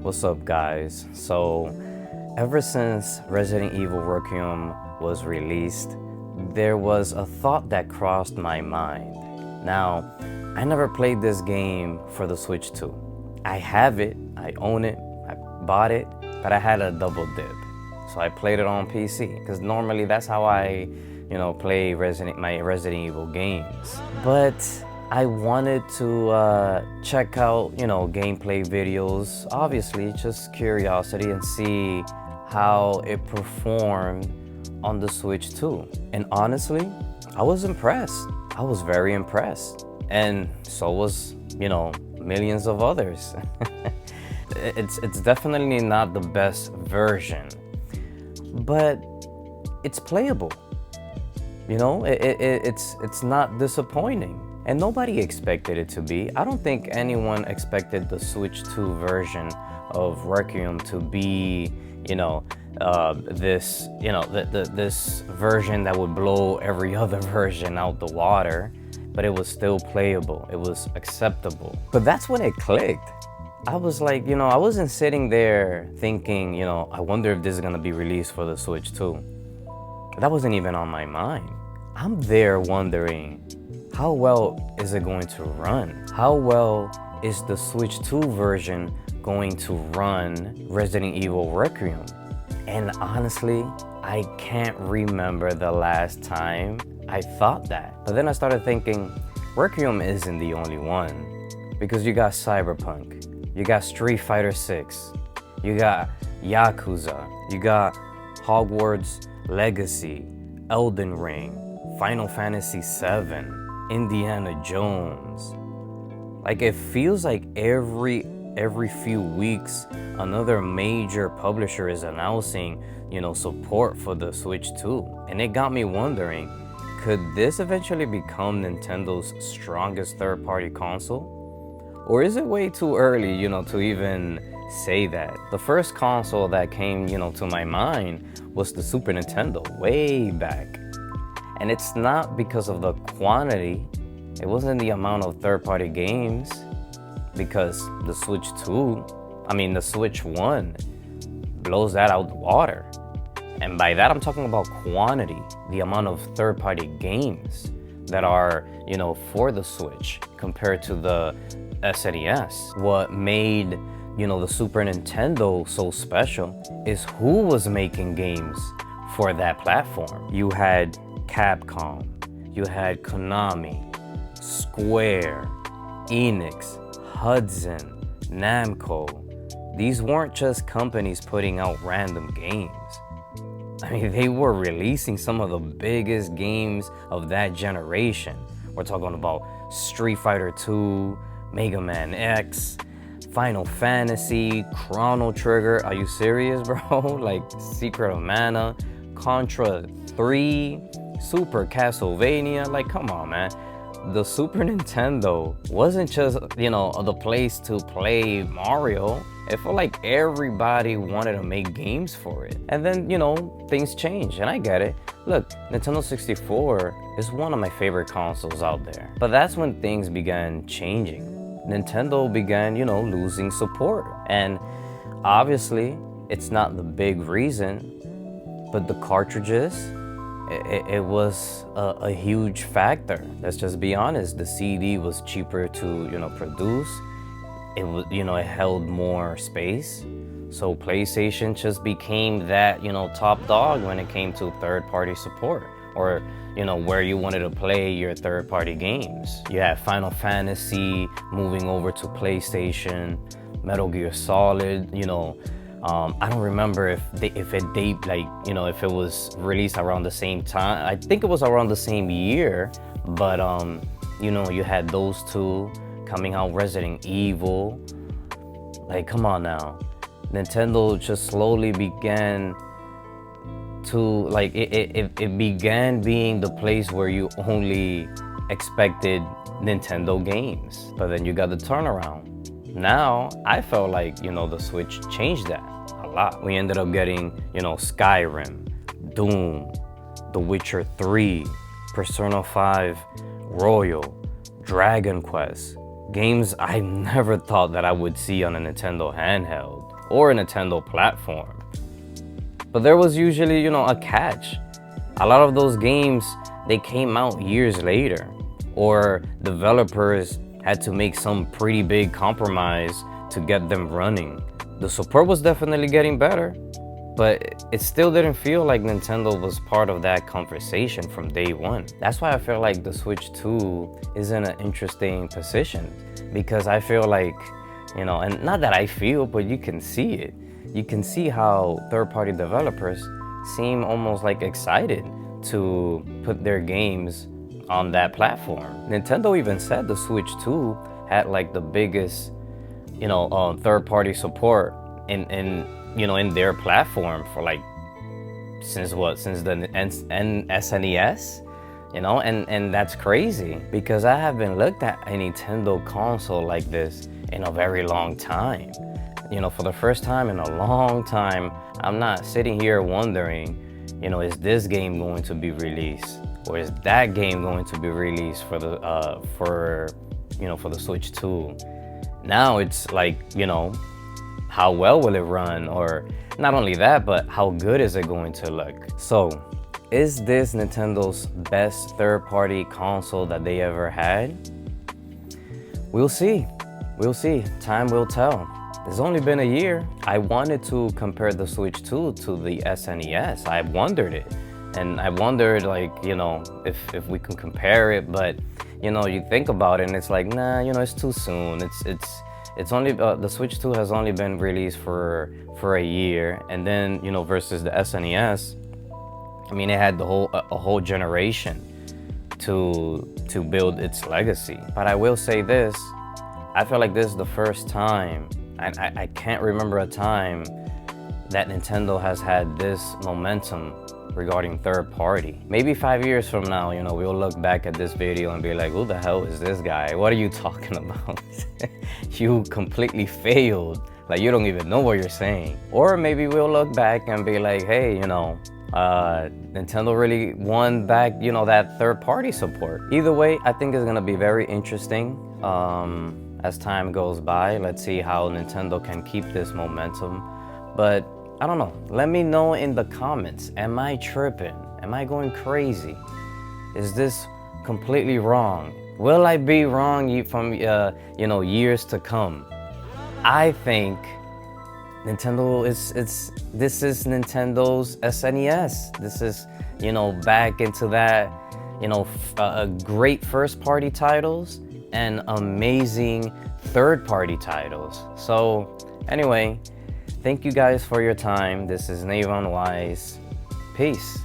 What's up, guys? So, ever since Resident Evil Requiem was released, there was a thought that crossed my mind. Now, I never played this game for the Switch 2. I have it, I own it, I bought it, but I had a double dip. So I played it on PC, because normally that's how I, play my Resident Evil games. But I wanted to check out, gameplay videos, obviously, just curiosity, and see how it performed on the Switch 2. And honestly, I was impressed. I was very impressed. And so was, millions of others. It's definitely not the best version, but it's playable. It's not disappointing. And nobody expected it to be. I don't think anyone expected the Switch 2 version of Requiem to be, this version that would blow every other version out the water, but it was still playable. It was acceptable. But that's when it clicked. I was like, I wasn't sitting there thinking, I wonder if this is gonna be released for the Switch 2. That wasn't even on my mind. I'm there wondering, how well is it going to run? How well is the Switch 2 version going to run Resident Evil Requiem? And honestly, I can't remember the last time I thought that. But then I started thinking, Requiem isn't the only one. Because you got Cyberpunk, you got Street Fighter 6, you got Yakuza, you got Hogwarts Legacy, Elden Ring, Final Fantasy 7, Indiana Jones. Like, it feels like every few weeks another major publisher is announcing, support for the Switch 2. And it got me wondering, could this eventually become Nintendo's strongest third-party console? Or is it way too early, to even say that? The first console that came, to my mind was the Super Nintendo, way back. And it's not because of the quantity, it wasn't the amount of third-party games, because the Switch 1 blows that out the water. And by that, I'm talking about quantity, the amount of third-party games that are, for the Switch compared to the SNES. What made, the Super Nintendo so special is who was making games for that platform. You had Capcom, you had Konami, Square, Enix, Hudson, Namco. These weren't just companies putting out random games. I mean, they were releasing some of the biggest games of that generation. We're talking about Street Fighter 2, Mega Man X, Final Fantasy, Chrono Trigger. Are you serious, bro? Like Secret of Mana, Contra 3, Super Castlevania. Like, come on, man. The Super Nintendo wasn't just, the place to play Mario. It felt like everybody wanted to make games for it. And then, things changed, and I get it. Look, Nintendo 64 is one of my favorite consoles out there. But that's when things began changing. Nintendo began, losing support. And obviously, it's not the big reason, but the cartridges, it was a huge factor. Let's just be honest. The CD was cheaper to, produce. It was, it held more space. So PlayStation just became that, top dog when it came to third-party support, or, where you wanted to play your third-party games. You had Final Fantasy moving over to PlayStation, Metal Gear Solid, I don't remember if it was released around the same time. I think it was around the same year, but you had those two coming out, Resident Evil. Like, come on now. Nintendo just slowly began to, it began being the place where you only expected Nintendo games. But then you got the turnaround. Now, I felt like, the Switch changed that a lot. We ended up getting, Skyrim, Doom, The Witcher 3, Persona 5 Royal, Dragon Quest, games I never thought that I would see on a Nintendo handheld or a Nintendo platform. But there was usually, a catch. A lot of those games, they came out years later, or developers had to make some pretty big compromise to get them running. The support was definitely getting better, but it still didn't feel like Nintendo was part of that conversation from day one. That's why I feel like the Switch 2 is in an interesting position, because I feel like, and not that I feel, but you can see it. You can see how third-party developers seem almost like excited to put their games on that platform. Nintendo even said the Switch 2 had like the biggest, third-party support in their platform for like since the SNES, and that's crazy, because I haven't looked at a Nintendo console like this in a very long time. For the first time in a long time, I'm not sitting here wondering, is this game going to be released, or is that game going to be released for the Switch 2? Now it's like, how well will it run? Or not only that, but how good is it going to look? So, is this Nintendo's best third-party console that they ever had? We'll see. We'll see. Time will tell. It's only been a year. I wanted to compare the Switch 2 to the SNES. I wondered it. And I wondered, like, if we can compare it, but, you think about it and it's like, nah, it's too soon. It's only, the Switch 2 has only been released for a year. And then, versus the SNES, I mean, it had a whole generation to build its legacy. But I will say this, I feel like this is the first time, I can't remember a time that Nintendo has had this momentum regarding third party. Maybe 5 years from now, we'll look back at this video and be like, who the hell is this guy? What are you talking about? You completely failed. Like, you don't even know what you're saying. Or maybe we'll look back and be like, hey, Nintendo really won back, that third party support. Either way, I think it's gonna be very interesting. As time goes by, let's see how Nintendo can keep this momentum. But I don't know, let me know in the comments, am I tripping? Am I going crazy? Is this completely wrong? Will I be wrong from years to come? I think Nintendo this is Nintendo's SNES. This is, back into that, great first party titles and amazing third-party titles. So anyway, thank you guys for your time. This is Navon Wise. Peace.